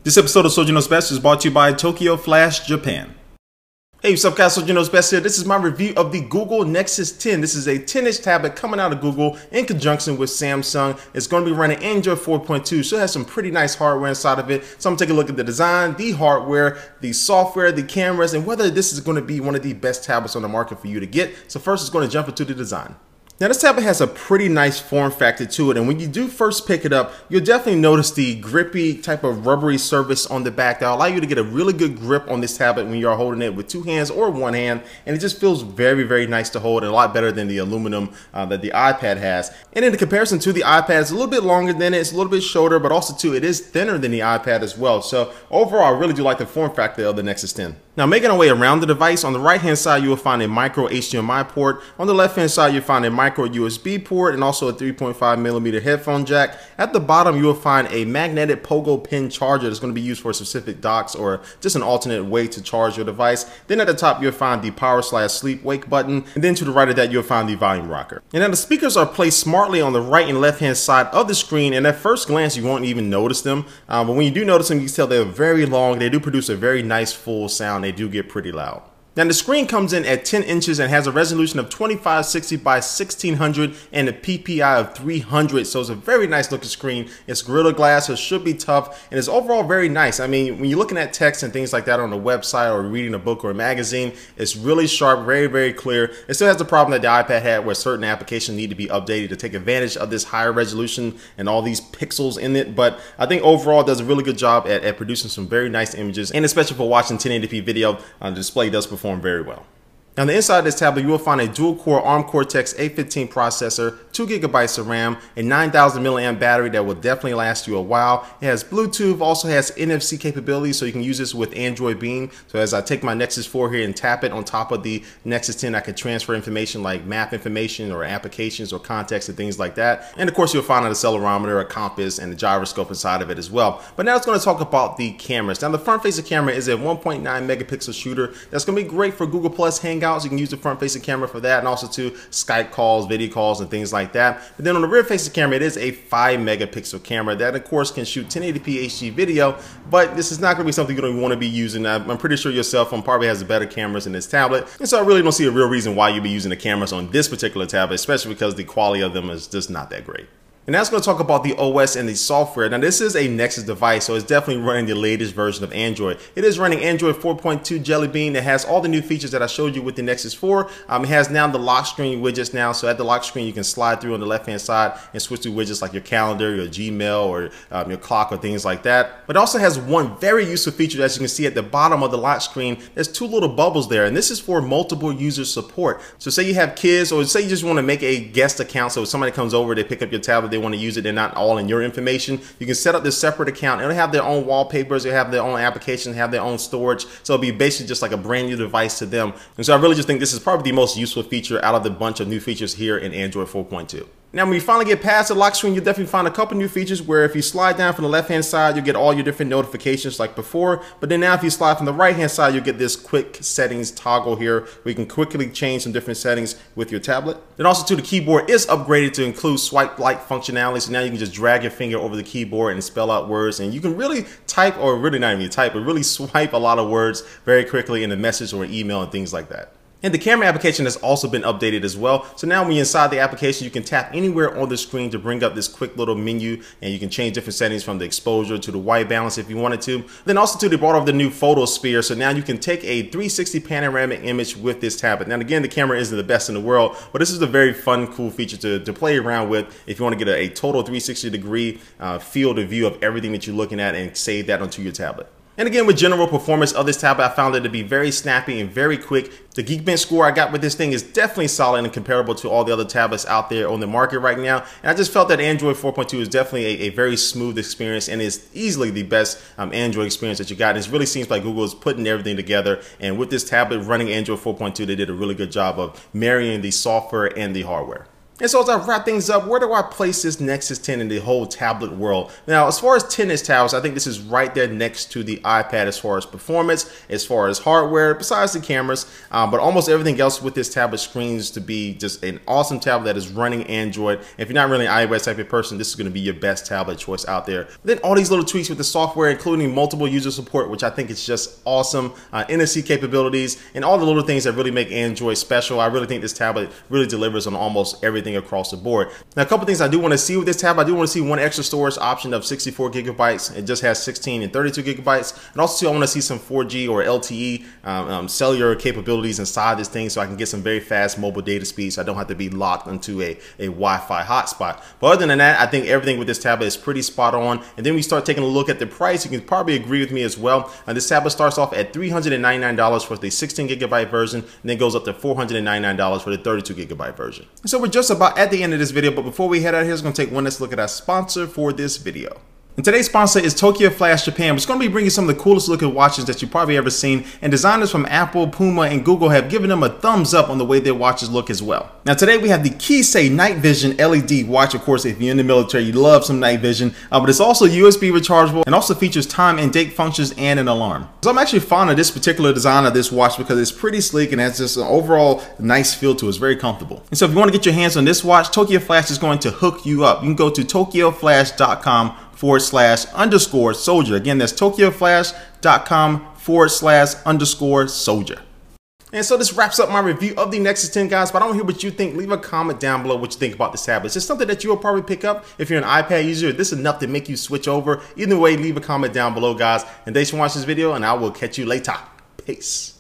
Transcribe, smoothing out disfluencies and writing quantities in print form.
This episode of Soldier Knows Best is brought to you by Tokyo Flash Japan. Hey, what's up guys, Soldier Knows Best here. This is my review of the Google Nexus 10. This is a 10-inch tablet coming out of Google in conjunction with Samsung. It's going to be running Android 4.2, so it has some pretty nice hardware inside of it. So I'm going to take a look at the design, the hardware, the software, the cameras, and whether this is going to be one of the best tablets on the market for you to get. So first, it's going to jump into the design. Now this tablet has a pretty nice form factor to it, and when you do first pick it up, you'll definitely notice the grippy type of rubbery surface on the back that will allow you to get a really good grip on this tablet when you're holding it with two hands or one hand, and it just feels very, very nice to hold and a lot better than the aluminum that the iPad has. And in comparison to the iPad, it's a little bit longer than it, it's a little bit shorter, but also too, it is thinner than the iPad as well. So overall, I really do like the form factor of the Nexus 10. Now making our way around the device, on the right hand side you will find a micro HDMI port. On the left hand side you'll find a micro USB port and also a 3.5mm headphone jack. At the bottom you will find a magnetic pogo pin charger that's going to be used for specific docks or just an alternate way to charge your device. Then at the top you'll find the power/sleep wake button, and then to the right of that you'll find the volume rocker. And now the speakers are placed smartly on the right and left hand side of the screen, and at first glance you won't even notice them, but when you do notice them you can tell they're very long. They do produce a very nice full sound. They do get pretty loud. Now the screen comes in at 10 inches and has a resolution of 2560 by 1600 and a PPI of 300, so it's a very nice looking screen. It's Gorilla Glass, so it should be tough, and it's overall very nice. I mean, when you're looking at text and things like that on a website or reading a book or a magazine, it's really sharp, very, very clear. It still has the problem that the iPad had where certain applications need to be updated to take advantage of this higher resolution and all these pixels in it, but I think overall it does a really good job at producing some very nice images, and especially for watching 1080p video, the display does perform very well. Now on the inside of this tablet, you will find a dual-core ARM Cortex A15 processor, 2GB of RAM, a 9000 mAh battery that will definitely last you a while. It has Bluetooth, also has NFC capabilities, so you can use this with Android Beam. So as I take my Nexus 4 here and tap it on top of the Nexus 10, I can transfer information like map information or applications or contacts and things like that. And of course, you'll find an accelerometer, a compass, and a gyroscope inside of it as well. But now it's going to talk about the cameras. Now the front-facing camera is a 1.9 megapixel shooter. That's going to be great for Google Plus Hangouts. You can use the front-facing camera for that, and also to Skype calls, video calls, and things like that. But then on the rear-facing camera, it is a 5 megapixel camera that, of course, can shoot 1080p HD video. But this is not going to be something you don't want to be using. I'm pretty sure your cell phone probably has the better cameras in this tablet, and so I really don't see a real reason why you'd be using the cameras on this particular tablet, especially because the quality of them is just not that great. And now it's going to talk about the OS and the software. Now this is a Nexus device, so it's definitely running the latest version of Android. It is running Android 4.2 Jelly Bean. It has all the new features that I showed you with the Nexus 4. It has now the lock screen widgets now, so at the lock screen you can slide through on the left hand side and switch to widgets like your calendar, your Gmail, or your clock or things like that. But it also has one very useful feature. As you can see at the bottom of the lock screen, there's two little bubbles there, and this is for multiple user support. So say you have kids, or say you just want to make a guest account, so if somebody comes over, they pick up your tablet, they want to use it, they're not all in your information, you can set up this separate account. It'll have their own wallpapers, they'll have their own applications, have their own storage, so it'll be basically just like a brand new device to them. And so I really just think this is probably the most useful feature out of the bunch of new features here in Android 4.2. Now when you finally get past the lock screen, you'll definitely find a couple new features where if you slide down from the left hand side, you'll get all your different notifications like before. But then now if you slide from the right hand side, you'll get this quick settings toggle here where you can quickly change some different settings with your tablet. Then also too, the keyboard is upgraded to include swipe-like functionality, so now you can just drag your finger over the keyboard and spell out words, and you can really type, or really not even type, but really swipe a lot of words very quickly in a message or email and things like that. And the camera application has also been updated as well. So now when you're inside the application, you can tap anywhere on the screen to bring up this quick little menu, and you can change different settings from the exposure to the white balance if you wanted to. Then also too, they brought over the new photo sphere. So now you can take a 360 panoramic image with this tablet. Now again, the camera isn't the best in the world, but this is a very fun, cool feature to play around with if you want to get a total 360 degree field of view of everything that you're looking at and save that onto your tablet. And again, with general performance of this tablet, I found it to be very snappy and very quick. The Geekbench score I got with this thing is definitely solid and comparable to all the other tablets out there on the market right now. And I just felt that Android 4.2 is definitely a very smooth experience, and is easily the best Android experience that you got. And it really seems like Google is putting everything together. And with this tablet running Android 4.2, they did a really good job of marrying the software and the hardware. And so as I wrap things up, where do I place this Nexus 10 in the whole tablet world? Now, as far as 10-inch tablets, I think this is right there next to the iPad as far as performance, as far as hardware, besides the cameras, but almost everything else with this tablet screens to be just an awesome tablet that is running Android. If you're not really an iOS type of person, this is going to be your best tablet choice out there. But then all these little tweaks with the software, including multiple user support, which I think is just awesome, NFC capabilities, and all the little things that really make Android special. I really think this tablet really delivers on almost everything across the board. Now, a couple things I do want to see with this tablet. I do want to see one extra storage option of 64 gigabytes. It just has 16 and 32 gigabytes. And also I want to see some 4G or LTE cellular capabilities inside this thing, so I can get some very fast mobile data speeds. So I don't have to be locked into a Wi-Fi hotspot. But other than that, I think everything with this tablet is pretty spot on. And then we start taking a look at the price. You can probably agree with me as well. This tablet starts off at $399 for the 16 gigabyte version, and then goes up to $499 for the 32 gigabyte version. So we're just about at the end of this video, but before we head out here, we're going to take one last look at our sponsor for this video. And today's sponsor is Tokyo Flash Japan, which is going to be bringing some of the coolest looking watches that you've probably ever seen, and designers from Apple, Puma, and Google have given them a thumbs up on the way their watches look as well. Now today we have the Keisei Night Vision LED watch. Of course, if you're in the military, you love some night vision, but it's also USB rechargeable and also features time and date functions and an alarm. So I'm actually fond of this particular design of this watch because it's pretty sleek and has just an overall nice feel to it. It's very comfortable. And so if you want to get your hands on this watch, Tokyo Flash is going to hook you up. You can go to tokyoflash.com/_soldier. Again, that's tokyoflash.com/_soldier. And so this wraps up my review of the Nexus 10, guys. But I don't hear what you think. Leave a comment down below what you think about this tablet. Is this something that you will probably pick up if you're an iPad user? Is this enough to make you switch over? Either way, leave a comment down below, guys. And thanks for watching this video, and I will catch you later. Peace.